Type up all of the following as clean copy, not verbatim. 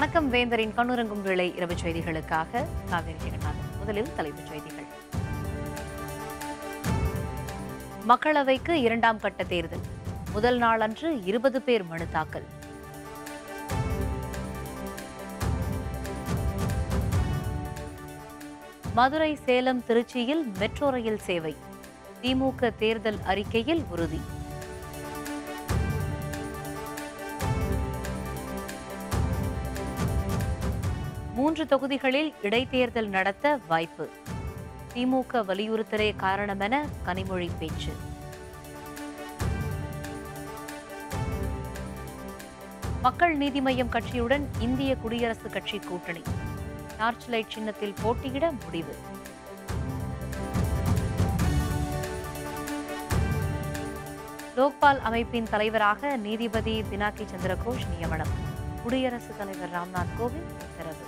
வணக்கம் வேந்தரின் கண்ணுறங்கும் வேளை இரவு செய்திகளுக்காக காவேரி ஜெகநாதன். முதலில் தலைப்புச் செய்திகள். மக்களவைக்கு இரண்டாம் கட்ட தேர்தல். முதல் நாளன்று 20 பேர் மனு தாக்கல். மதுரை, சேலம், திருச்சியில் மெட்ரோ ரயில் சேவை. திமுக தேர்தல் அறிக்கையில் உறுதி. மூன்று தொகுதிகளில் இடைத்தேர்தல் நடத்த வாய்ப்பு. திமுக வலியுறுத்தலே காரணமென கனிமொழி பேச்சு. மக்கள் நீதி மய்யம் கட்சியுடன் இந்திய குடியரசுக் கட்சி கூட்டணி. டார்ச் லைட் சின்னத்தில் போட்டியிட முடிவு. லோக்பால் அமைப்பின் தலைவராக நீதிபதி பினாக்கி சந்திரகோஷ் நியமனம். குடியரசுத் தலைவர் ராம்நாத் கோவிந்த் உத்தரவு.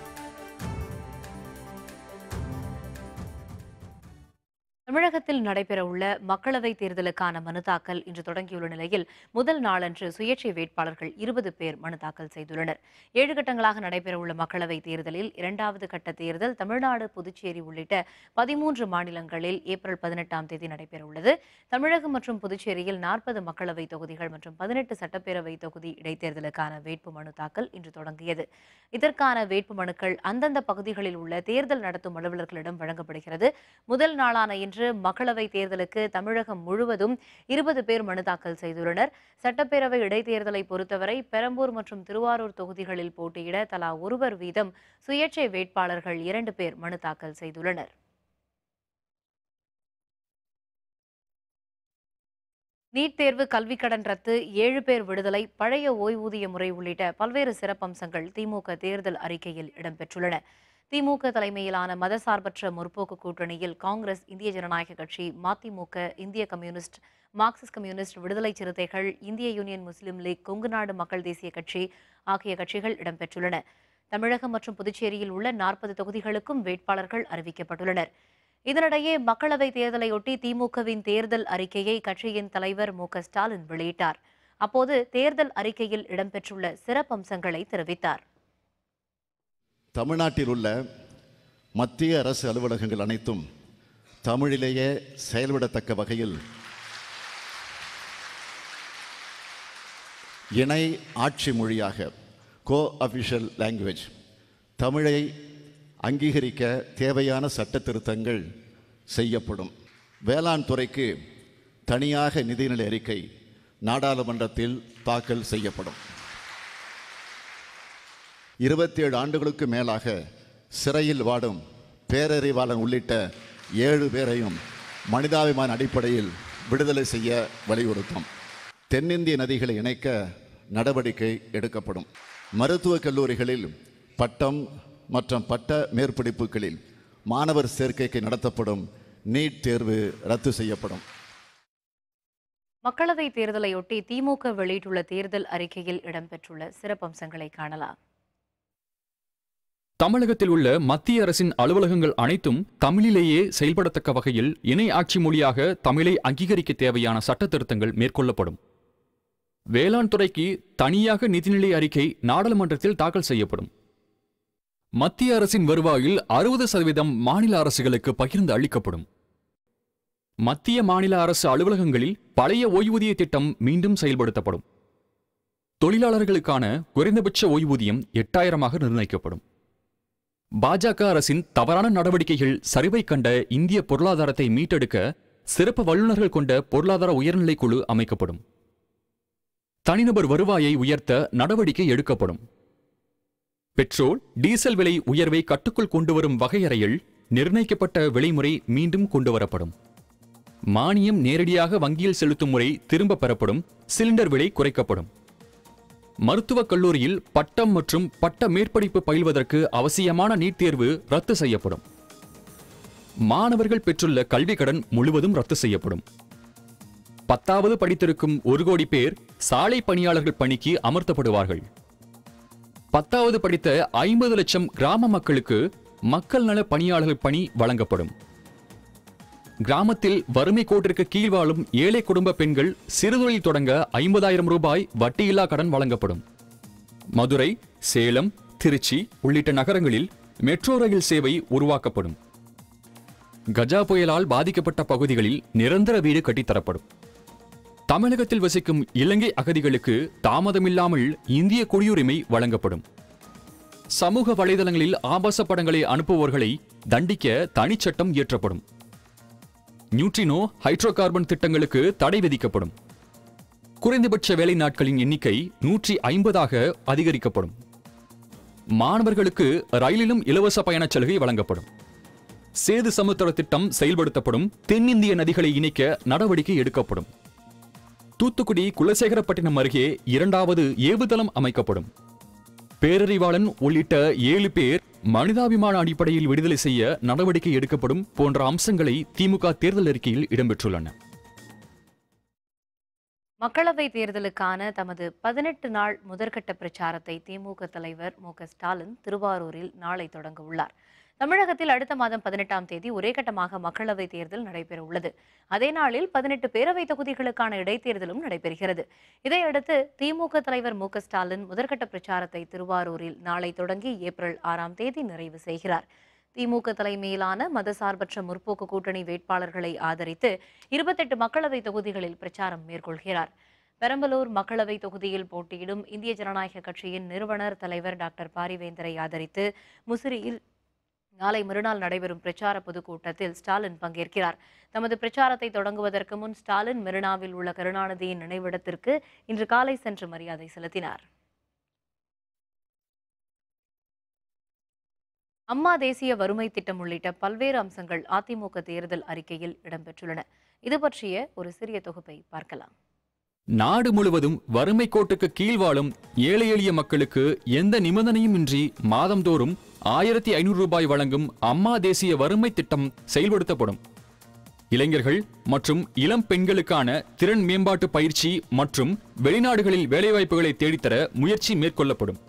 தமிழகத்தில் நடைபெறவுள்ள மக்களவைத் தேர்தலுக்கான மனு தாக்கல் இன்று தொடங்கியுள்ள நிலையில் முதல் நாளன்று சுயேட்சை வேட்பாளர்கள் 20 பேர் மனு தாக்கல் செய்துள்ளனர். 7 கட்டங்களாக நடைபெறவுள்ள மக்களவைத் தேர்தலில் இரண்டாவது கட்ட தேர்தல் தமிழ்நாடு, புதுச்சேரி உள்ளிட்ட 13 மாநிலங்களில் ஏப்ரல் 18ஆம் தேதி நடைபெறவுள்ளது. தமிழகம் மற்றும் புதுச்சேரியில் 40 மக்களவைத் தொகுதிகள் மற்றும் 18 சட்டப்பேரவை தொகுதி இடைத்தேர்தலுக்கான வேட்பு மனு தாக்கல் இன்று தொடங்கியது. இதற்கான வேட்பு மனுக்கள் அந்தந்த பகுதிகளில் உள்ள தேர்தல் நடத்தும் அலுவலர்களிடம் வழங்கப்படுகிறது. முதல் நாளான இன்று மக்களவைத் தேர்தலுக்கு தமிழகம் முழுவதும் 20 பேர் மனு தாக்கல் செய்துள்ளனர். சட்டப்பேரவை இடைத்தேர்தலை பொறுத்தவரை பெரம்பூர் மற்றும் திருவாரூர் தொகுதிகளில் போட்டியிட தலா ஒருவர் வீதம் சுயேட்சை வேட்பாளர்கள் 2 பேர் மனு தாக்கல் செய்துள்ளனர். நீட் தேர்வு, கல்விக்கடன் ரத்து, 7 பேர் விடுதலை, பழைய ஓய்வூதிய முறை உள்ளிட்ட பல்வேறு சிறப்பம்சங்கள் திமுக தேர்தல் அறிக்கையில் இடம்பெற்றுள்ளன. திமுக தலைமையிலான மதசார்பற்ற முற்போக்கு கூட்டணியில் காங்கிரஸ், இந்திய ஜனநாயக கட்சி, மதிமுக, இந்திய கம்யூனிஸ்ட், மார்க்சிஸ்ட் கம்யூனிஸ்ட், விடுதலை சிறுத்தைகள், இந்திய யூனியன் முஸ்லீம் லீக், கொங்கு நாடு மக்கள் தேசிய கட்சி ஆகிய கட்சிகள் இடம்பெற்றுள்ளன. தமிழகம் மற்றும் புதுச்சேரியில் உள்ள 40 தொகுதிகளுக்கும் வேட்பாளர்கள் அறிவிக்கப்பட்டுள்ளனர். இதனிடையே மக்களவைத் தேர்தலையொட்டி திமுகவின் தேர்தல் அறிக்கையை கட்சியின் தலைவர் மு.க.ஸ்டாலின் வெளியிட்டார். அப்போது தேர்தல் அறிக்கையில் இடம்பெற்றுள்ள சிறப்பம்சங்களை தெரிவித்தார். தமிழ்நாட்டில் உள்ள மத்திய அரசு அலுவலகங்கள் அனைத்தும் தமிழிலேயே செயல்படத்தக்க வகையில் இணை ஆட்சி மொழியாக கோ-அஃபிஷியல் லாங்குவேஜ் தமிழை அங்கீகரிக்க தேவையான சட்ட திருத்தங்கள் செய்யப்படும். வேளாண் துறைக்கு தனியாக நிதிநிலை அறிக்கை நாடாளுமன்றத்தில் தாக்கல் செய்யப்படும். 27 ஆண்டுகளுக்கு மேலாக சிறையில் வாடும் பேரறிவாளன் உள்ளிட்ட 7 பேரையும் மனிதாபிமான அடிப்படையில் விடுதலை செய்ய வலியுறுத்தும். தென்னிந்திய நதிகளை இணைக்க நடவடிக்கை எடுக்கப்படும். மருத்துவக் கல்லூரிகளில் பட்டம் மற்றும் பட்ட மேற்படிப்புகளில் மாணவர் சேர்க்கைக்கு நடத்தப்படும் நீட் தேர்வு ரத்து செய்யப்படும். மக்களவைத் தேர்தலையொட்டி திமுக வெளியிட்டுள்ள தேர்தல் அறிக்கையில் இடம்பெற்றுள்ள சிறப்பம்சங்களை காணலாம். தமிழகத்தில் உள்ள மத்திய அரசின் அலுவலகங்கள் அனைத்தும் தமிழிலேயே செயல்படத்தக்க வகையில் இணை ஆட்சி மொழியாக தமிழை அங்கீகரிக்க தேவையான சட்ட திருத்தங்கள் மேற்கொள்ளப்படும். வேளாண் துறைக்கு தனியாக நிதிநிலை அறிக்கை நாடாளுமன்றத்தில் தாக்கல் செய்யப்படும். மத்திய அரசின் வருவாயில் 60% மாநில அரசுகளுக்கு பகிர்ந்து அளிக்கப்படும். மத்திய மாநில அரசு அலுவலகங்களில் பழைய ஓய்வூதிய திட்டம் மீண்டும் செயல்படுத்தப்படும். தொழிலாளர்களுக்கான குறைந்தபட்ச ஓய்வூதியம் 8000ஆக நிர்ணயிக்கப்படும். பாஜக அரசின் தவறான நடவடிக்கைகள் சரிவை கண்ட இந்திய பொருளாதாரத்தை மீட்டெடுக்க சிறப்பு வல்லுநர்கள் கொண்ட பொருளாதார உயர்நிலை குழு அமைக்கப்படும். தனிநபர் வருவாயை உயர்த்த நடவடிக்கை எடுக்கப்படும். பெட்ரோல், டீசல் விலை உயர்வை கட்டுக்குள் கொண்டுவரும் வகையறையில் நிர்ணயிக்கப்பட்ட விலைமுறை மீண்டும் கொண்டுவரப்படும். மானியம் நேரடியாக வங்கியில் செலுத்தும் முறை திரும்ப பெறப்படும். சிலிண்டர் விலை குறைக்கப்படும். மருத்துவக் கல்லூரியில் பட்டம் மற்றும் பட்ட மேற்படிப்பு பயில்வதற்கு அவசியமான நீட் தேர்வு ரத்து செய்யப்படும். மாணவர்கள் பெற்றுள்ள கல்விக் கடன் முழுவதும் ரத்து செய்யப்படும். 10வது படித்திருக்கும் 1 கோடி பேர் சாலை பணியாளர்கள் பணிக்கு அமர்த்தப்படுவார்கள். 10வது படித்த 50 லட்சம் கிராம மக்களுக்கு மக்கள் நல பணியாளர்கள் பணி வழங்கப்படும். கிராமத்தில் வறுமை கோட்டிற்கு கீழ் வாழும் ஏழை குடும்ப பெண்கள் சிறுதொழில் தொடங்க 50,000 ரூபாய் வட்டியில்லா கடன் வழங்கப்படும். மதுரை, சேலம், திருச்சி உள்ளிட்ட நகரங்களில் மெட்ரோ ரயில் சேவை உருவாக்கப்படும். கஜா புயலால் பாதிக்கப்பட்ட பகுதிகளில் நிரந்தர வீடு கட்டித்தரப்படும். தமிழகத்தில் வசிக்கும் இலங்கை அகதிகளுக்கு தாமதமில்லாமல் இந்திய குடியுரிமை வழங்கப்படும். சமூக வலைதளங்களில் ஆபாச படங்களை அனுப்புவோர்களை தண்டிக்க தனிச்சட்டம் இயற்றப்படும். நியூட்ரினோ ஹைட்ரோ கார்பன் திட்டங்களுக்கு தடை விதிக்கப்படும். குறைந்தபட்ச வேலை நாட்களின் எண்ணிக்கை 150ஆக அதிகரிக்கப்படும். மாணவர்களுக்கு ரயிலிலும் இலவச பயணச் சலுகை வழங்கப்படும். சேது சமுத்திர திட்டம் செயல்படுத்தப்படும். தென்னிந்திய நதிகளை இணைக்க நடவடிக்கை எடுக்கப்படும். தூத்துக்குடி குலசேகரப்பட்டினம் அருகே 2வது ஏவுதளம் அமைக்கப்படும். பேரறிவாளன் உள்ளிட்ட 7 பேர் மனிதாபிமான அடிப்படையில் விடுதலை செய்ய நடவடிக்கை எடுக்கப்படும் போன்ற அம்சங்களை திமுக தேர்தல் அறிக்கையில் இடம்பெற்றுள்ளன. மக்களவைத் தேர்தலுக்கான தமது 18 நாள் முதற்கட்ட பிரச்சாரத்தை திமுக தலைவர் மு.க. ஸ்டாலின் திருவாரூரில் நாளை தொடங்க உள்ளார். தமிழகத்தில் அடுத்த மாதம் 18ஆம் தேதி ஒரே கட்டமாக மக்களவைத் தேர்தல் நடைபெற உள்ளது. அதே நாளில் 18 பேரவைத் தொகுதிகளுக்கான இடைத்தேர்தலும் நடைபெறுகிறது. இதையடுத்து திமுக தலைவர் மு.க. ஸ்டாலின் முதற்கட்ட பிரச்சாரத்தை திருவாரூரில் நாளை தொடங்கி ஏப்ரல் 6ஆம் தேதி நிறைவு செய்கிறார். திமுக தலைமையிலான மதசார்பற்ற முற்போக்கு கூட்டணி வேட்பாளர்களை ஆதரித்து 28 மக்களவை தொகுதிகளில் பிரச்சாரம் மேற்கொள்கிறார். பெரம்பலூர் மக்களவை தொகுதியில் போட்டியிடும் இந்திய ஜனநாயக கட்சியின் நிறுவனர் தலைவர் டாக்டர் பாரிவேந்தரை ஆதரித்து முசிறியில் நாளை மறுநாள் நடைபெறும் பிரச்சார பொதுக்கூட்டத்தில் ஸ்டாலின் பங்கேற்கிறார். தமது பிரச்சாரத்தை தொடங்குவதற்கு முன் ஸ்டாலின் மெரினாவில் உள்ள கருணாநிதியின் நினைவிடத்திற்கு இன்று காலை சென்று மரியாதை செலுத்தினார். அம்மா தேசிய வறுமை திட்டம் உள்ளிட்ட பல்வேறு அம்சங்கள் அதிமுக தேர்தல் அறிக்கையில் இடம்பெற்றுள்ளன. இது பற்றிய ஒரு சிறிய தொகுப்பை பார்க்கலாம். நாடு முழுவதும் வறுமை கோட்டுக்கு கீழ் வாழும் ஏழை எளிய மக்களுக்கு எந்த நிபந்தனையும் இன்றி மாதந்தோறும் 1500 ரூபாய் வழங்கும் அம்மா தேசிய வறுமை திட்டம் செயல்படுத்தப்படும். இளைஞர்கள் மற்றும் இளம் பெண்களுக்கான திறன் மேம்பாட்டு பயிற்சி மற்றும் வெளிநாடுகளில் வேலைவாய்ப்புகளை தேடித்தர முயற்சி மேற்கொள்ளப்படும்.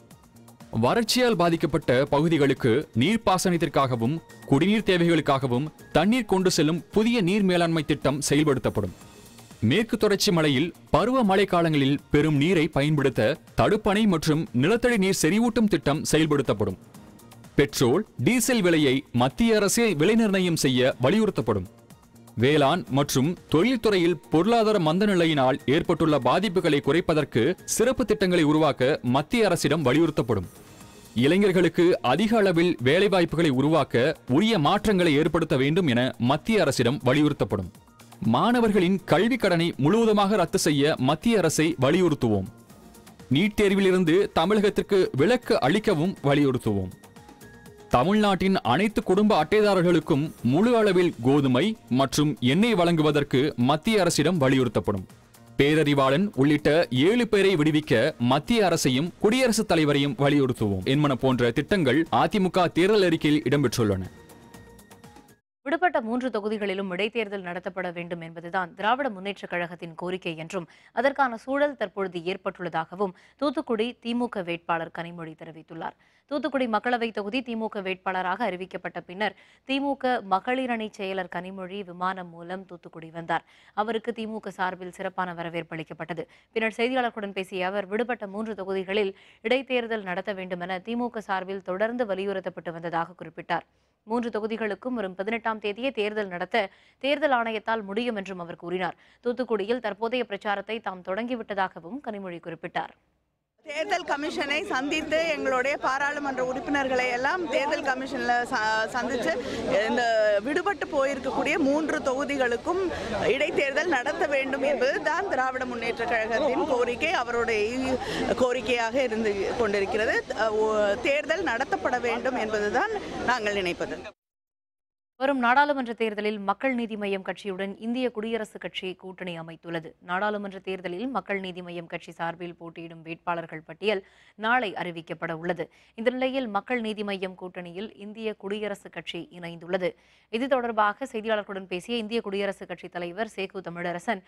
வறட்சியால் பாதிக்கப்பட்ட பகுதிகளுக்கு நீர்ப்பாசனத்திற்காகவும் குடிநீர் தேவைகளுக்காகவும் தண்ணீர் கொண்டு செல்லும் புதிய நீர் மேலாண்மை திட்டம் செயல்படுத்தப்படும். மேற்கு தொடர்ச்சி மலையில் பருவ மழை காலங்களில் பெரும் நீரை பயன்படுத்த தடுப்பணை மற்றும் நிலத்தடி நீர் செறிவூட்டும் திட்டம் செயல்படுத்தப்படும். பெட்ரோல் டீசல் விலையை மத்திய அரசே விலை நிர்ணயம் செய்ய வலியுறுத்தப்படும். வேளாண் மற்றும் தொழில்துறையில் பொருளாதார மந்த நிலையினால் ஏற்பட்டுள்ள பாதிப்புகளை குறைப்பதற்கு சிறப்பு திட்டங்களை உருவாக்க மத்திய அரசிடம் வலியுறுத்தப்படும். இளைஞர்களுக்கு அதிக அளவில் வேலைவாய்ப்புகளை உருவாக்க உரிய மாற்றங்களை ஏற்படுத்த வேண்டும் என மத்திய அரசிடம் வலியுறுத்தப்படும். மாணவர்களின் கல்விக் கடனை முழுவதுமாக ரத்து செய்ய மத்திய அரசை வலியுறுத்துவோம். நீட் தேர்விலிருந்து தமிழகத்திற்கு விலக்கு அளிக்கவும் வலியுறுத்துவோம். தமிழ்நாட்டின் அனைத்து குடும்ப அட்டைதாரர்களுக்கும் முழு அளவில் கோதுமை மற்றும் எண்ணெய் வழங்குவதற்கு மத்திய அரசிடம் வலியுறுத்தப்படும். பேரறிவாளன் உள்ளிட்ட 7 பேரை விடுவிக்க மத்திய அரசையும் குடியரசுத் தலைவரையும் வலியுறுத்துவோம் என்பன போன்ற திட்டங்கள் அதிமுக தேர்தல் அறிக்கையில் இடம்பெற்றுள்ளன. விடுபட்ட 3 தொகுதிகளிலும் இடைத்தேர்தல் நடத்தப்பட வேண்டும் என்பதுதான் திராவிட முன்னேற்றக் கழகத்தின் கோரிக்கை என்றும் அதற்கான சூழல் தற்பொழுது ஏற்பட்டுள்ளதாகவும் தூத்துக்குடி திமுக வேட்பாளர் கனிமொழி தெரிவித்துள்ளார். தூத்துக்குடி மக்களவை தொகுதி திமுக வேட்பாளராக அறிவிக்கப்பட்ட பின்னர் திமுக மகளிர் அணி செயலர் கனிமொழி விமானம் மூலம் தூத்துக்குடி வந்தார். அவருக்கு திமுக சார்பில் சிறப்பான வரவேற்பு அளிக்கப்பட்டது. பின்னர் செய்தியாளர்களுடன் பேசிய அவர் விடுபட்ட 3 தொகுதிகளில் இடைத்தேர்தல் நடத்த வேண்டும் என திமுக சார்பில் தொடர்ந்து வலியுறுத்தப்பட்டு வந்ததாக குறிப்பிட்டார். 3 தொகுதிகளுக்கும் வரும் 18ஆம் தேதியே தேர்தல் நடத்த தேர்தல் ஆணையத்தால் முடியும் என்றும் அவர் கூறினார். தூத்துக்குடியில் தற்போதைய பிரச்சாரத்தை தாம் தொடங்கிவிட்டதாகவும் கனிமொழி குறிப்பிட்டார். தேர்தல் கமிஷனை சந்தித்து எங்களுடைய பாராளுமன்ற உறுப்பினர்களை எல்லாம் தேர்தல் கமிஷன்ல சந்தித்து இந்த விடுபட்டு போயிருக்கக்கூடிய 3 தொகுதிகளுக்கும் இடைத்தேர்தல் நடத்த வேண்டும் என்பதுதான் திராவிட முன்னேற்ற கழகத்தின் கோரிக்கை. அவருடைய கோரிக்கையாக இருந்து கொண்டிருக்கிறது. தேர்தல் நடத்தப்பட வேண்டும் என்பதுதான் நாங்கள் நினைப்பது. வரும் நாடாளுமன்ற தேர்தலில் மக்கள் நீதி மய்யம் கட்சியுடன் இந்திய குடியரசுக் கட்சி கூட்டணி அமைத்துள்ளது. நாடாளுமன்ற தேர்தலில் மக்கள் நீதி மய்யம் கட்சி சார்பில் போட்டியிடும் வேட்பாளர்கள் பட்டியல் நாளை அறிவிக்கப்பட உள்ளது. இந்த நிலையில் மக்கள் நீதி மய்யம் கூட்டணியில் இந்திய குடியரசுக் கட்சி இணைந்துள்ளது. இது தொடர்பாக செய்தியாளர்களுடன் பேசிய இந்திய குடியரசுக் கட்சி தலைவர் சேகு தமிழரசன்,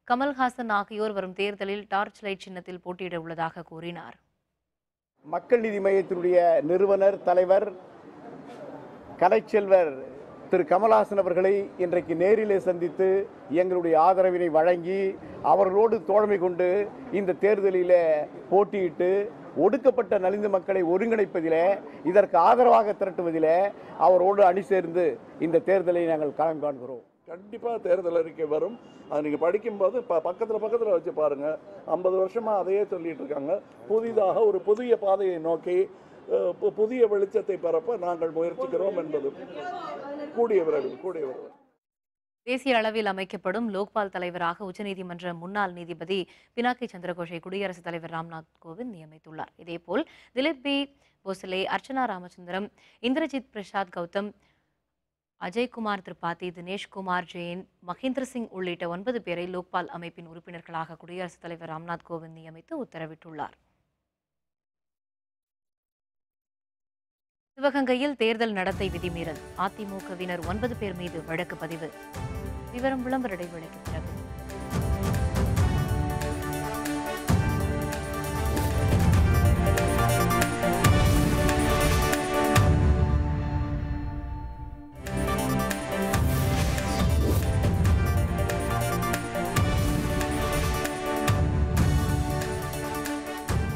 கமல்ஹாசன் ஆகியோர் வரும் தேர்தலில் டார்ச் லைட் சின்னத்தில் போட்டியிட உள்ளதாக கூறினார். மக்கள் நீதி மய்யத்தினுடைய நிறுவனர் தலைவர் கலைச்செல்வர் திரு கமல்ஹாசன் அவர்களை இன்றைக்கு நேரிலே சந்தித்து எங்களுடைய ஆதரவினை வழங்கி அவர்களோடு தோழமை கொண்டு இந்த தேர்தலில் போட்டியிட்டு ஒடுக்கப்பட்ட நலிந்த மக்களை ஒருங்கிணைப்பதிலே, இதற்கு ஆதரவாக திரட்டுவதிலே அவரோடு அணி சேர்ந்து இந்த தேர்தலை நாங்கள் களம் காண்கிறோம். கண்டிப்பாக தேர்தல் அறிக்கை வரும். அதை நீங்கள் படிக்கும்போது பக்கத்தில் வச்சு பாருங்கள். 50 வருஷமாக அதையே சொல்லிட்டு இருக்காங்க. புதிதாக ஒரு புதிய பாதையை நோக்கி புதிய வெளிச்சத்தை பரப்ப நாங்கள் முயற்சிக்கிறோம் என்பது கூடிய விரைவில். தேசிய அளவில் அமைக்கப்படும் லோக்பால் தலைவராக உச்சநீதிமன்ற முன்னாள் நீதிபதி பினாக்கி சந்திரகோஷை குடியரசுத் தலைவர் ராம்நாத் கோவிந்த் நியமித்துள்ளார். இதேபோல் திலீப் பி போசலே, அர்ச்சனா ராமச்சந்திரம், இந்திரஜித் பிரசாத் கௌதம், அஜய்குமார் திரிபாதி, தினேஷ்குமார் ஜெயின், மகேந்திர சிங் உள்ளிட்ட 9 பேரை லோக்பால் அமைப்பின் உறுப்பினர்களாக குடியரசுத் தலைவர் ராம்நாத் கோவிந்த் நியமித்து உத்தரவிட்டுள்ளார். சிவகங்கையில் தேர்தல் நடத்தை விதிமீறல், அதிமுகவினர் 9 பேர் மீது வழக்கு பதிவு. விவரம் விளம்பர இடைவேளைக்கு பிறகு.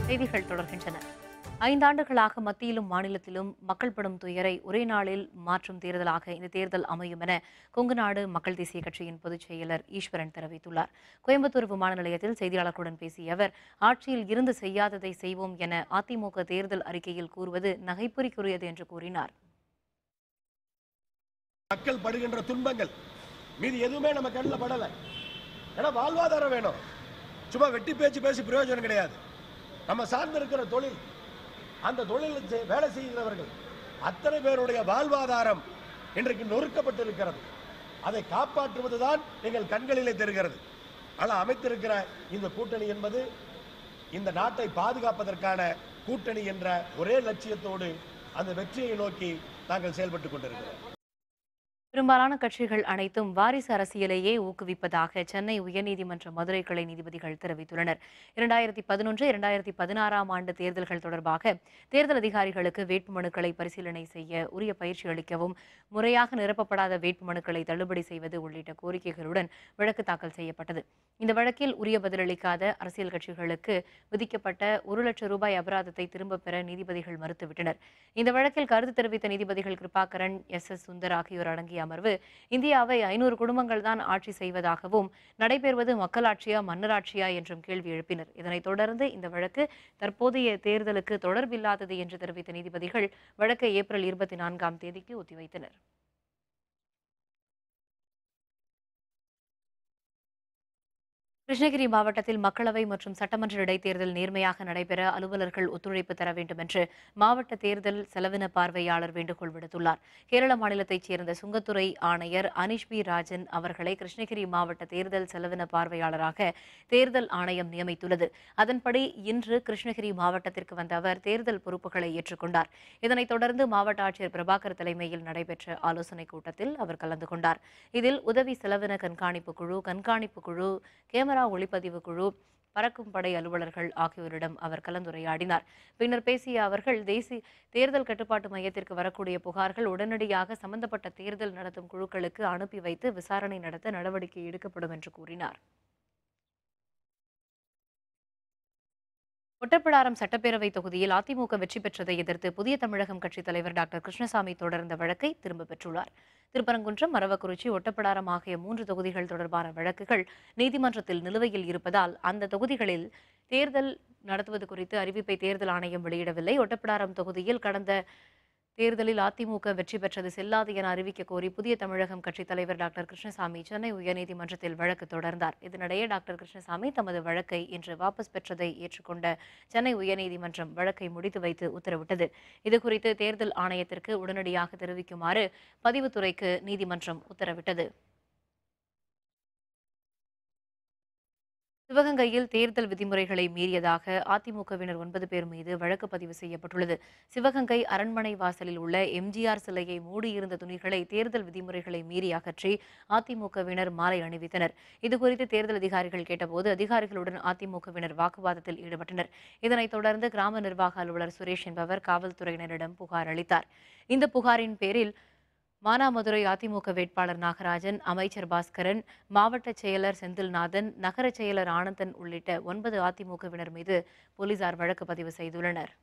செய்திகள் தொடர்கின்றன. 5 ஆண்டுகளாக மத்தியிலும் மாநிலத்திலும் மக்கள் படும் துயரை ஒரே நாளில் மாற்றும் தேர்தலாக இந்த தேர்தல் அமையும் என கொங்குநாடு மக்கள் தேசிய கட்சியின் பொதுச் செயலர் ஈஸ்வரன் தெரிவித்துள்ளார். கோயம்புத்தூர் விமான நிலையத்தில் செய்தியாளர்களுடன் பேசிய அவர், ஆட்சியில் இருந்து செய்யாததை செய்வோம் என அதிமுக தேர்தல் அறிக்கையில் கூறுவது நகைப்புரிக்குரியது என்று கூறினார். மக்கள் படுகின்ற துன்பங்கள் மீது எதுவுமே நம்ம கண்ணில் படல. ஏன்னா வாழ்வாதாரம் வேணும். சும்மா வெட்டி பேசி பிரயோஜனம் கிடையாது. நம்ம சார்ந்து இருக்கிற தொழில், அந்த தொழிலில் வேலை செய்கிறவர்கள் அத்தனை பேருடைய வாழ்வாதாரம் இன்றைக்கு நொறுக்கப்பட்டிருக்கிறது. அதை காப்பாற்றுவதுதான் எங்கள் கண்களிலே தெரிகிறது. ஆனால் அமைத்திருக்கிற இந்த கூட்டணி என்பது இந்த நாட்டை பாதுகாப்பதற்கான கூட்டணி என்ற ஒரே லட்சியத்தோடு அந்த வெற்றியை நோக்கி நாங்கள் செயல்பட்டுக் கொண்டிருக்கிறோம். பெரும்பாலான கட்சிகள் அனைத்தும் வாரிசு அரசியலையே ஊக்குவிப்பதாக சென்னை உயர்நீதிமன்ற மதுரை கிளை நீதிபதிகள் தெரிவித்துள்ளனர். 2011, 2016 ஆண்டு தேர்தல்கள் தொடர்பாக தேர்தல் அதிகாரிகளுக்கு வேட்புமனுக்களை பரிசீலனை செய்ய உரிய பயிற்சி அளிக்கவும், முறையாக நிரப்பப்படாத வேட்புமனுக்களை தள்ளுபடி செய்வது உள்ளிட்ட கோரிக்கைகளுடன் வழக்கு தாக்கல் செய்யப்பட்டது. இந்த வழக்கில் உரிய பதிலளிக்காத அரசியல் கட்சிகளுக்கு விதிக்கப்பட்ட 1 லட்சம் ரூபாய் அபராதத்தை திரும்பப் பெற நீதிபதிகள் மறுத்துவிட்டனர். இந்த வழக்கில் கருத்து தெரிவித்த நீதிபதிகள் கிருபாகரன், S.S. சுந்தர் ஆகியோர் அடங்கிய அமர்வு, இந்தியாவை 500 குடும்பங்கள் தான் ஆட்சி செய்வதாகவும், நடைபெறுவது மக்களாட்சியா மன்னராட்சியா என்றும் கேள்வி எழுப்பினர். இதனைத் தொடர்ந்து இந்த வழக்கு தற்போதைய தேர்தலுக்கு தொடர்பில்லாதது என்று தெரிவித்த நீதிபதிகள் வழக்கை ஏப்ரல் 24ஆம் தேதிக்கு ஒத்திவைத்தனர். கிருஷ்ணகிரி மாவட்டத்தில் மக்களவை மற்றும் சட்டமன்ற இடைத்தேர்தல் நேர்மையாக நடைபெற அலுவலர்கள் ஒத்துழைப்பு தர வேண்டும் என்று மாவட்ட தேர்தல் செலவின பார்வையாளர் வேண்டுகோள் விடுத்துள்ளார். கேரள மாநிலத்தைச் சேர்ந்த சுங்கத்துறை ஆணையர் அனிஷ் பி ராஜன் அவர்களை கிருஷ்ணகிரி மாவட்ட தேர்தல் செலவின பார்வையாளராக தேர்தல் ஆணையம் நியமித்துள்ளது. அதன்படி இன்று கிருஷ்ணகிரி மாவட்டத்திற்கு வந்த அவர் தேர்தல் பொறுப்புகளை ஏற்றுக்கொண்டார். இதனைத் தொடர்ந்து மாவட்ட ஆட்சியர் பிரபாகர் தலைமையில் நடைபெற்ற ஆலோசனைக் கூட்டத்தில் அவர் கலந்து கொண்டார். இதில் உதவி செலவின கண்காணிப்பு குழு, கேமரா ஒளிப்பதிவு குழு, பறக்கும் படை அலுவலர்கள் ஆகியோரிடம் அவர் கலந்துரையாடினார். பின்னர் பேசிய அவர்கள், தேசிய தேர்தல் கட்டுப்பாட்டு மையத்திற்கு வரக்கூடிய புகார்கள் உடனடியாக சம்பந்தப்பட்ட தேர்தல் நடத்தும் குழுக்களுக்கு அனுப்பி வைத்து விசாரணை நடத்த நடவடிக்கை எடுக்கப்படும் என்று கூறினார். ஒட்டப்பிடாரம் சட்டப்பேரவை தொகுதியில் அதிமுக வெற்றி பெற்றதை எதிர்த்து புதிய தமிழகம் கட்சித் தலைவர் டாக்டர் கிருஷ்ணசாமி தொடர்ந்த வழக்கை திரும்பப் பெற்றுள்ளார். திருப்பரங்குன்றம், அரவக்குறிச்சி, ஒட்டப்பிடாரம் ஆகிய 3 தொகுதிகள் தொடர்பான வழக்குகள் நீதிமன்றத்தில் நிலுவையில் இருப்பதால் அந்த தொகுதிகளில் தேர்தல் நடத்துவது குறித்து அறிவிப்பை தேர்தல் ஆணையம் வெளியிடவில்லை. ஒட்டப்பிடாரம் தொகுதியில் கடந்த தேர்தலில் அதிமுக வெற்றி பெற்றது செல்லாது என அறிவிக்க கோரி புதிய தமிழகம் கட்சித் தலைவர் டாக்டர் கிருஷ்ணசாமி சென்னை உயர்நீதிமன்றத்தில் வழக்கு தொடர்ந்தார். இதனிடையே டாக்டர் கிருஷ்ணசாமி தமது வழக்கை இன்று வாபஸ் பெற்றதை ஏற்றுக்கொண்ட சென்னை உயர்நீதிமன்றம் வழக்கை முடித்து வைத்து உத்தரவிட்டது. இதுகுறித்து தேர்தல் ஆணையத்திற்கு உடனடியாக தெரிவிக்குமாறு பதிவுத்துறைக்கு நீதிமன்றம் உத்தரவிட்டது. சிவகங்கையில் தேர்தல் விதிமுறைகளை மீறியதாக அதிமுகவினர் 9 பேர் மீது வழக்கு பதிவு செய்யப்பட்டுள்ளது. சிவகங்கை அரண்மனை வாசலில் உள்ள எம்ஜிஆர் சிலையை மூடியிருந்த துணிகளை தேர்தல் விதிமுறைகளை மீறி அகற்றி அதிமுகவினர் மாலை அணிவித்தனர். இதுகுறித்து தேர்தல் அதிகாரிகள் கேட்டபோது அதிகாரிகளுடன் அதிமுகவினர் வாக்குவாதத்தில் ஈடுபட்டனர். இதனைத் தொடர்ந்து கிராம நிர்வாக அலுவலர் சுரேஷ் என்பவர் காவல்துறையினரிடம் புகார் அளித்தார். இந்த புகாரின் பேரில் மானாமதுரை அதிமுக வேட்பாளர் நாகராஜன், அமைச்சர் பாஸ்கரன், மாவட்ட செயலர் செந்தில்நாதன், நகர செயலர் ஆனந்தன் உள்ளிட்ட 9 அதிமுகவினர் மீது போலீசார் வழக்கு பதிவு செய்துள்ளனர்.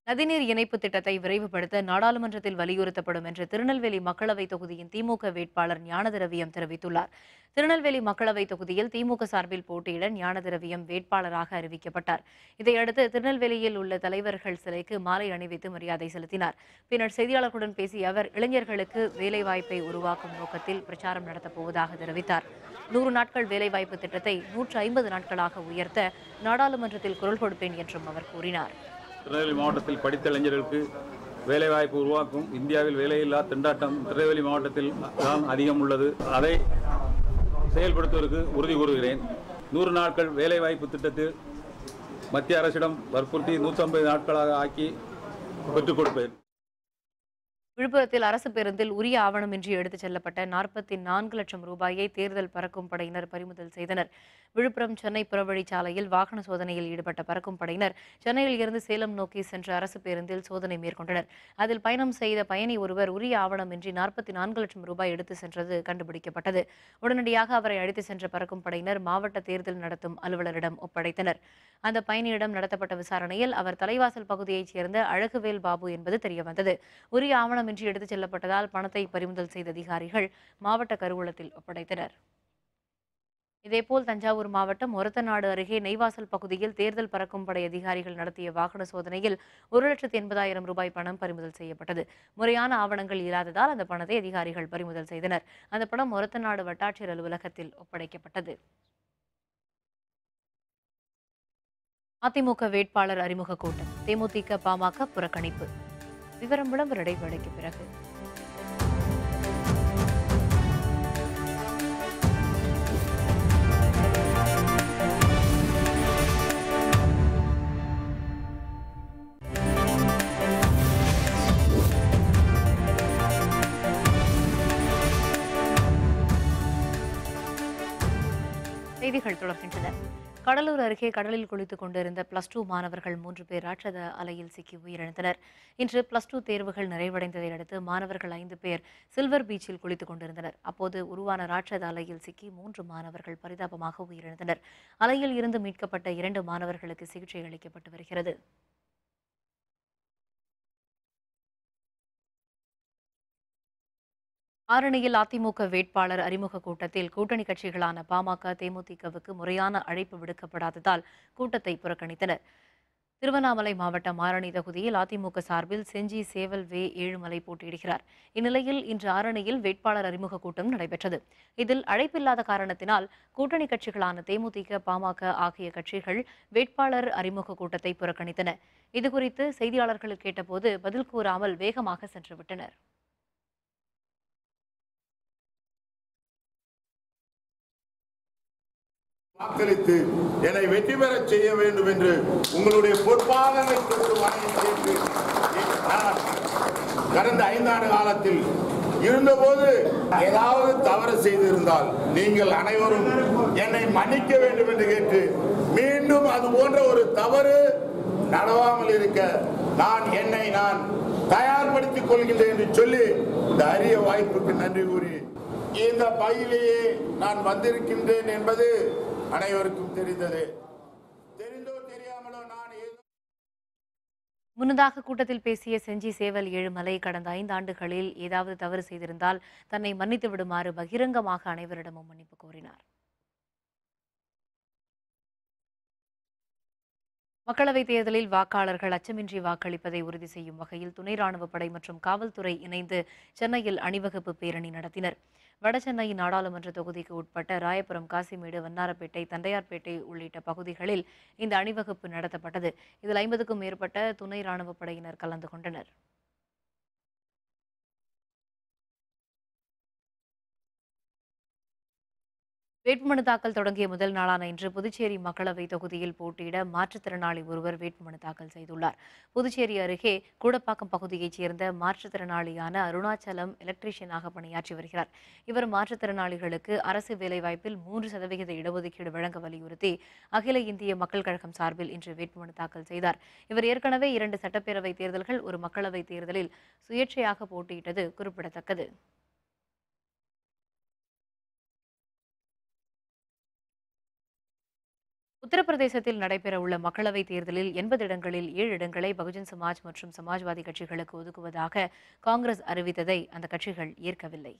நதிநீர் இணைப்பு திட்டத்தை விரைவுபடுத்த நாடாளுமன்றத்தில் வலியுறுத்தப்படும் என்று திருநெல்வேலி மக்களவைத் தொகுதியின் திமுக வேட்பாளர் ஞானதிரவியம் தெரிவித்துள்ளார். திருநெல்வேலி மக்களவைத் தொகுதியில் திமுக சார்பில் போட்டியிட ஞானதிரவியம் வேட்பாளராக அறிவிக்கப்பட்டார். இதையடுத்து திருநெல்வேலியில் உள்ள தலைவர்கள் சிலைக்கு மாலை அணிவித்து மரியாதை செலுத்தினார். பின்னர் செய்தியாளர்களுடன் பேசிய அவர், இளைஞர்களுக்கு வேலைவாய்ப்பை உருவாக்கும் நோக்கத்தில் பிரச்சாரம் நடத்தப் போவதாக தெரிவித்தார். 100 நாட்கள் வேலைவாய்ப்பு திட்டத்தை 150 நாட்களாக உயர்த்த நாடாளுமன்றத்தில் குரல் கொடுப்பேன் என்றும் அவர் கூறினார். திருநெல்வேலி மாவட்டத்தில் படித்த இளைஞர்களுக்கு வேலைவாய்ப்பு உருவாக்கும் இந்தியாவில் வேலையில்லா திண்டாட்டம் திருநெல்வேலி மாவட்டத்தில் தான் அதிகம் உள்ளது. அதை செயல்படுத்துவதற்கு உறுதி கூறுகிறேன். 100 நாட்கள் வேலைவாய்ப்பு திட்டத்தில் மத்திய அரசிடம் வற்புறுத்தி 150 நாட்களாக ஆக்கி பெற்றுக் கொடுப்பேன். விழுப்புரத்தில் அரசு பேருந்தில் உரிய ஆவணமின்றி எடுத்துச் செல்லப்பட்ட 44 லட்சம் ரூபாயை தேர்தல் பறக்கும் படையினர் பறிமுதல் செய்தனர். விழுப்புரம் சென்னை புறவழிச்சாலையில் வாகன சோதனையில் ஈடுபட்ட பறக்கும் படையினர் சென்னையில் இருந்து சேலம் நோக்கி சென்ற அரசு பேருந்தில் சோதனை மேற்கொண்டனர். அதில் பயணம் செய்த பயணி ஒருவர் உரிய ஆவணமின்றி 44 லட்சம் ரூபாய் எடுத்து சென்றது கண்டுபிடிக்கப்பட்டது. உடனடியாக அவரை அழைத்து சென்ற பறக்கும் படையினர் மாவட்ட தேர்தல் நடத்தும் அலுவலரிடம் ஒப்படைத்தனர். அந்த பயணியிடம் நடத்தப்பட்ட விசாரணையில் அவர் தலைவாசல் பகுதியைச் சேர்ந்த அழகுவேல் பாபு என்பது தெரியவந்தது. உரிய ஆவணமின்றி எடுத்துச் செல்லப்பட்டதால் பணத்தை பறிமுதல் செய்த அதிகாரிகள் மாவட்ட கருவூலத்தில் ஒப்படைத்தனர். இதேபோல் தஞ்சாவூர் மாவட்டம் ஒரத்தநாடு அருகே நெய்வாசல் பகுதியில் தேர்தல் பறக்கும் படை அதிகாரிகள் நடத்திய வாகன சோதனையில் 1,80,000 ரூபாய் பணம் பறிமுதல் செய்யப்பட்டது. முறையான ஆவணங்கள் இல்லாததால் அந்த பணத்தை அதிகாரிகள் பறிமுதல் செய்தனர். அந்த பணம் ஒரத்தநாடு வட்டாட்சியர் அலுவலகத்தில் ஒப்படைக்கப்பட்டது. அதிமுக வேட்பாளர் அறிமுக கூட்டம், தேமுதிக பாமக புறக்கணிப்பு. விவரம் விளம்பர இடைவேளைக்கு பிறகு. செய்திகள் தொடர்கின்றன. கடலூர் அருகே கடலில் குளித்துக் கொண்டிருந்த +2 மாணவர்கள் 3 பேர் ராட்சத அலையில் சிக்கி உயிரிழந்தனர். இன்று +2 தேர்வுகள் நிறைவடைந்ததை அடுத்து மாணவர்கள் 5 பேர் சில்வர் பீச்சில் குளித்துக் கொண்டிருந்தனர். அப்போது உருவான ராட்சத அலையில் சிக்கி 3 மாணவர்கள் பரிதாபமாக உயிரிழந்தனர். அலையில் இருந்து மீட்கப்பட்ட 2 மாணவர்களுக்கு சிகிச்சை அளிக்கப்பட்டு வருகிறது. ஆரணியில் அதிமுக வேட்பாளர் அறிமுக கூட்டத்தில் கூட்டணி கட்சிகளான பாமக, தேமுதிகவுக்கு முறையான அழைப்பு விடுக்கப்படாததால் கூட்டத்தை புறக்கணித்தனர். திருவண்ணாமலை மாவட்டம் ஆரணி தொகுதியில் அதிமுக சார்பில் செஞ்சி சேவல் வே. ஏழுமலை போட்டியிடுகிறார். இந்நிலையில் இன்று ஆரணியில் வேட்பாளர் அறிமுக கூட்டம் நடைபெற்றது. இதில் அழைப்பில்லாத காரணத்தினால் கூட்டணி கட்சிகளான தேமுதிக, பாமக ஆகிய கட்சிகள் வேட்பாளர் அறிமுக கூட்டத்தை புறக்கணித்தன. இதுகுறித்து செய்தியாளர்கள் கேட்டபோது பதில் கூறாமல் வேகமாக சென்றுவிட்டனர். வாக்களித்து என்னை வெற்றி பெற செய்ய வேண்டும் என்று உங்களுடைய பொற்பாதங்களை தொட்டு வணங்கி கேட்டு, கடந்த 5 ஆண்டு காலத்தில் இருந்தபோது ஏதாவது தவறு செய்திருந்தால் நீங்கள் அனைவரும் என்னை மன்னிக்க வேண்டும் என்று கேட்டு, மீண்டும் அது போன்ற ஒரு தவறு நடவாமல் இருக்க என்னை தயார்படுத்திக் கொள்கின்றேன் என்று சொல்லி இந்த அரிய வாய்ப்புக்கு நன்றி கூறி இந்த பகுதியிலேயே நான் வந்திருக்கின்றேன் என்பது அனைவருக்கும் தெரிந்தது. தெரிந்தோ தெரியாமலோ முன்னதாக கூட்டத்தில் பேசிய செஞ்சி சேவல் ஏழுமலை, கடந்த 5 ஆண்டுகளில் ஏதாவது தவறு செய்திருந்தால் தன்னை மன்னித்து விடுமாறு பகிரங்கமாக அனைவரிடமும் மன்னிப்பு கோரினார். மக்களவைத் தேர்தலில் வாக்காளர்கள் அச்சமின்றி வாக்களிப்பதை உறுதி செய்யும் வகையில் துணை ராணுவப்படை மற்றும் காவல்துறை இணைந்து சென்னையில் அணிவகுப்பு பேரணி நடத்தினர். வடசென்னை நாடாளுமன்ற தொகுதிக்கு உட்பட்ட ராயபுரம், காசிமேடு, வண்ணாரப்பேட்டை, தண்டையார்பேட்டை உள்ளிட்ட பகுதிகளில் இந்த அணிவகுப்பு நடத்தப்பட்டது. இதில் 50க்கும் மேற்பட்ட துணை ராணுவப்படையினர் கலந்து கொண்டனர். வேட்புமனு தாக்கல் தொடங்கிய முதல் நாளான இன்று புதுச்சேரி மக்களவை தொகுதியில் போட்டியிட மாற்றுத்திறனாளி ஒருவர் வேட்புமனு தாக்கல் செய்துள்ளார். புதுச்சேரி அருகே கூடப்பாக்கம் பகுதியைச் சேர்ந்த மாற்றுத்திறனாளியான அருணாச்சலம் எலக்ட்ரீஷியனாக பணியாற்றி வருகிறார். இவர் மாற்றுத்திறனாளிகளுக்கு அரசு வேலைவாய்ப்பில் 3% இடஒதுக்கீடு வழங்க வலியுறுத்தி அகில இந்திய மக்கள் கழகம் சார்பில் இன்று வேட்புமனு தாக்கல் செய்தார். இவர் ஏற்கனவே 2 சட்டப்பேரவை தேர்தல்கள், ஒரு மக்களவை தேர்தலில் சுயேட்சையாக போட்டியிட்டது குறிப்பிடத்தக்கது. உத்தரப்பிரதேசத்தில் நடைபெறவுள்ள மக்களவைத் தேர்தலில் 80 இடங்களில் 7 இடங்களை பகுஜன் சமாஜ் மற்றும் சமாஜ்வாதி கட்சிகளுக்கு ஒதுக்குவதாக காங்கிரஸ் அறிவித்ததை அந்த கட்சிகள் ஏற்கவில்லை.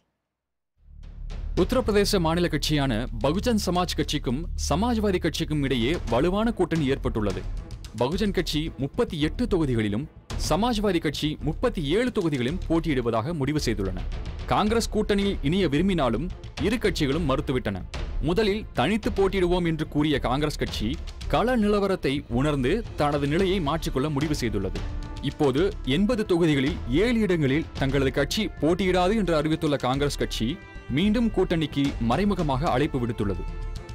உத்தரப்பிரதேச மாநில கட்சியான பகுஜன் சமாஜ் கட்சிக்கும் சமாஜ்வாதி கட்சிக்கும் இடையே வலுவான கூட்டணி ஏற்பட்டுள்ளது. பகுஜன் கட்சி 38 தொகுதிகளிலும் சமாஜ்வாதி கட்சி 37 தொகுதிகளிலும் போட்டியிடுவதாக முடிவு செய்துள்ளன. காங்கிரஸ் கூட்டணியில் இணைய விரும்பினாலும் இரு கட்சிகளும் மறுத்துவிட்டன. முதலில் தனித்து போட்டியிடுவோம் என்று கூறிய காங்கிரஸ் கட்சி கள நிலவரத்தை உணர்ந்து தனது நிலையை மாற்றிக்கொள்ள முடிவு செய்துள்ளது. இப்போது 80 தொகுதிகளில் 7 இடங்களில் தங்களது கட்சி போட்டியிடாது என்று அறிவித்துள்ள காங்கிரஸ் கட்சி மீண்டும் கூட்டணிக்கு மறைமுகமாக அழைப்பு விடுத்துள்ளது.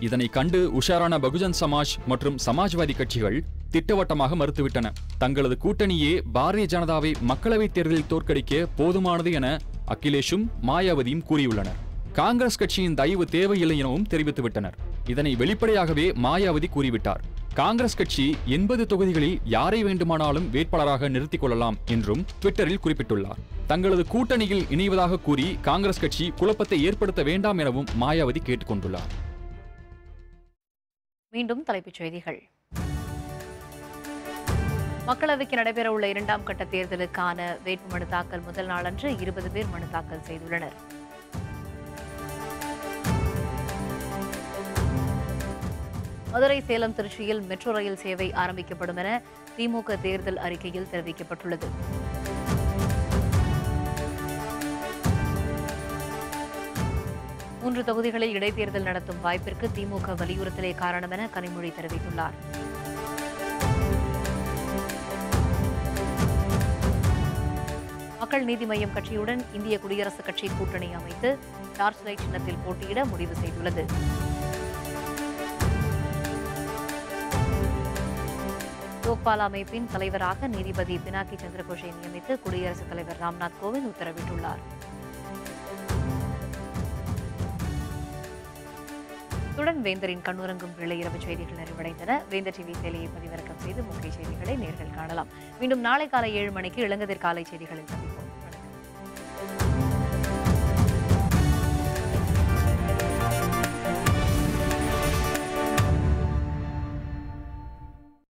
இதனை கண்டு உஷாரான பகுஜன் சமாஜ் மற்றும் சமாஜ்வாதி கட்சிகள் திட்டவட்டமாக மறுத்துவிட்டன. தங்களது கூட்டணியே பாரதிய ஜனதாவை மக்களவைத் தேர்தலில் தோற்கடிக்க போதுமானது என அகிலேஷும் மாயாவதியும் கூறியுள்ளனர். காங்கிரஸ் கட்சியின் தயவு தேவையில்லை எனவும் தெரிவித்துவிட்டனர். இதனை வெளிப்படையாகவே மாயாவதி கூறிவிட்டார். காங்கிரஸ் கட்சி 80 தொகுதிகளில் யாரை வேண்டுமானாலும் வேட்பாளராக நிறுத்திக் கொள்ளலாம் என்றும் ட்விட்டரில் குறிப்பிட்டுள்ளார். தங்களது கூட்டணியில் இணைவதாக கூறி காங்கிரஸ் கட்சி குழப்பத்தை ஏற்படுத்த வேண்டாம் எனவும் மாயாவதி கேட்டுக்கொண்டுள்ளார். மீண்டும் தலைப்புச் செய்திகள். மக்களவைக்கு நடைபெறவுள்ள 2ஆம் கட்ட தேர்தலுக்கான வேட்புமனு தாக்கல் முதல் நாளன்று 20 பேர் மனு தாக்கல் செய்துள்ளனர். மதுரை, சேலம், திருச்சியில் மெட்ரோ ரயில் சேவை ஆரம்பிக்கப்படும் என திமுக தேர்தல் அறிக்கையில் தெரிவிக்கப்பட்டுள்ளது. மூன்று தொகுதிகளில் இடைத்தேர்தல் நடத்தும் வாய்ப்பிற்கு திமுக வலியுறுத்தலே காரணம் என கனிமொழி தெரிவித்துள்ளார். மக்கள் நீதி மய்யம் கட்சியுடன் இந்திய குடியரசுக் கட்சி கூட்டணி அமைத்து டார்ச் லைட் சின்னத்தில் போட்டியிட முடிவு செய்துள்ளது. லோக்பால் அமைப்பின் தலைவராக நீதிபதி பினாக்கி சந்திரகோஷை நியமித்து குடியரசுத் தலைவர் ராம்நாத் கோவிந்த் உத்தரவிட்டுள்ளார். இத்துடன் வேந்தரின் கண்ணுறங்கும் வேளை இரவு செய்திகள் நிறைவடைந்தன. வேந்தர் டிவி செயலியை பதிவிறக்கம் செய்து முக்கிய செய்திகளை நேர்கள் காணலாம். மீண்டும் நாளை காலை 7 மணிக்கு இளங்கதிர் காலை செய்திகளில் சந்திப்போம்.